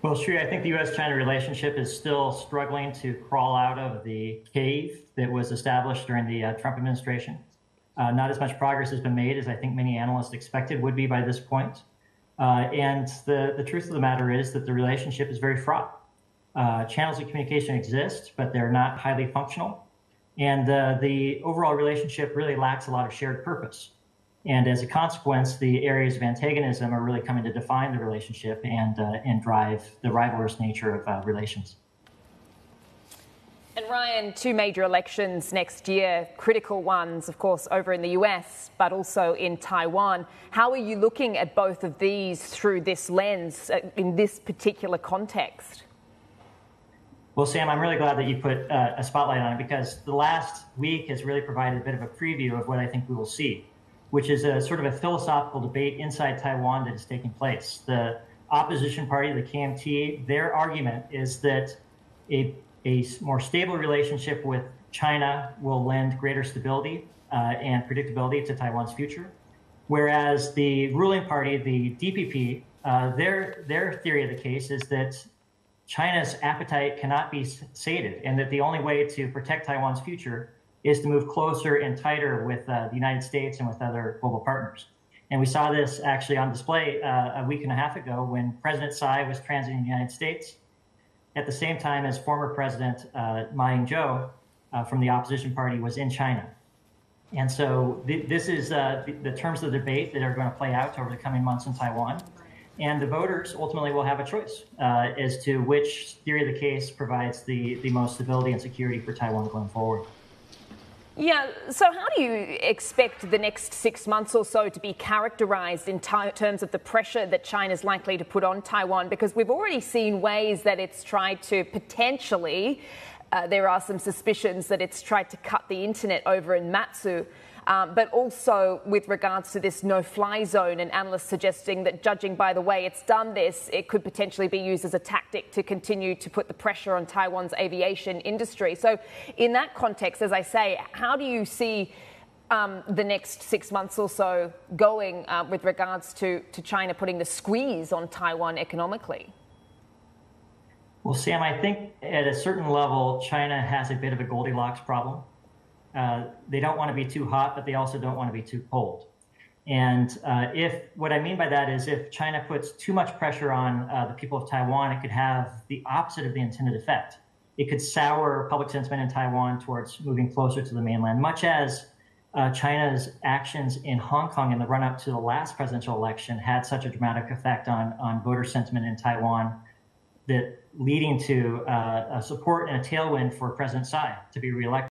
Well, Sri, I think the U.S.-China relationship is still struggling to crawl out of the cave that was established during the Trump administration. Not as much progress has been made as I think many analysts expected would be by this point. And the truth of the matter is that the relationship is very fraught. Channels of communication exist, but they're not highly functional. And the overall relationship really lacks a lot of shared purpose. And as a consequence, the areas of antagonism are really coming to define the relationship and drive the rivalrous nature of relations. And Ryan, two major elections next year, critical ones, of course, over in the US, but also in Taiwan. How are you looking at both of these through this lens in this particular context? Well, Sam, I'm really glad that you put a spotlight on it, because the last week has really provided a bit of a preview of what I think we will see, which is a sort of a philosophical debate inside Taiwan that is taking place. The opposition party, the KMT, their argument is that a more stable relationship with China will lend greater stability and predictability to Taiwan's future. Whereas the ruling party, the DPP, their theory of the case is that China's appetite cannot be sated, and that the only way to protect Taiwan's future is to move closer and tighter with the United States and with other global partners. And we saw this actually on display a week and a half ago when President Tsai was transiting the United States at the same time as former President Ma Ying-jeou from the opposition party was in China. And so this is the terms of the debate that are going to play out over the coming months in Taiwan. And the voters ultimately will have a choice as to which theory of the case provides the most stability and security for Taiwan going forward. Yeah, so how do you expect the next 6 months or so to be characterized in terms of the pressure that China's likely to put on Taiwan? Because we've already seen ways that it's tried to potentially, there are some suspicions that it's tried to cut the internet over in Matsu, but also with regards to this no-fly zone, and analysts suggesting that, judging by the way it's done this, it could potentially be used as a tactic to continue to put the pressure on Taiwan's aviation industry. So in that context, as I say, how do you see the next 6 months or so going with regards to China putting the squeeze on Taiwan economically? Well, Sam, I think at a certain level, China has a bit of a Goldilocks problem. They don't want to be too hot, but they also don't want to be too cold. And what I mean by that is if China puts too much pressure on the people of Taiwan, it could have the opposite of the intended effect. It could sour public sentiment in Taiwan towards moving closer to the mainland, much as China's actions in Hong Kong in the run-up to the last presidential election had such a dramatic effect on voter sentiment in Taiwan, that leading to support and a tailwind for President Tsai to be reelected.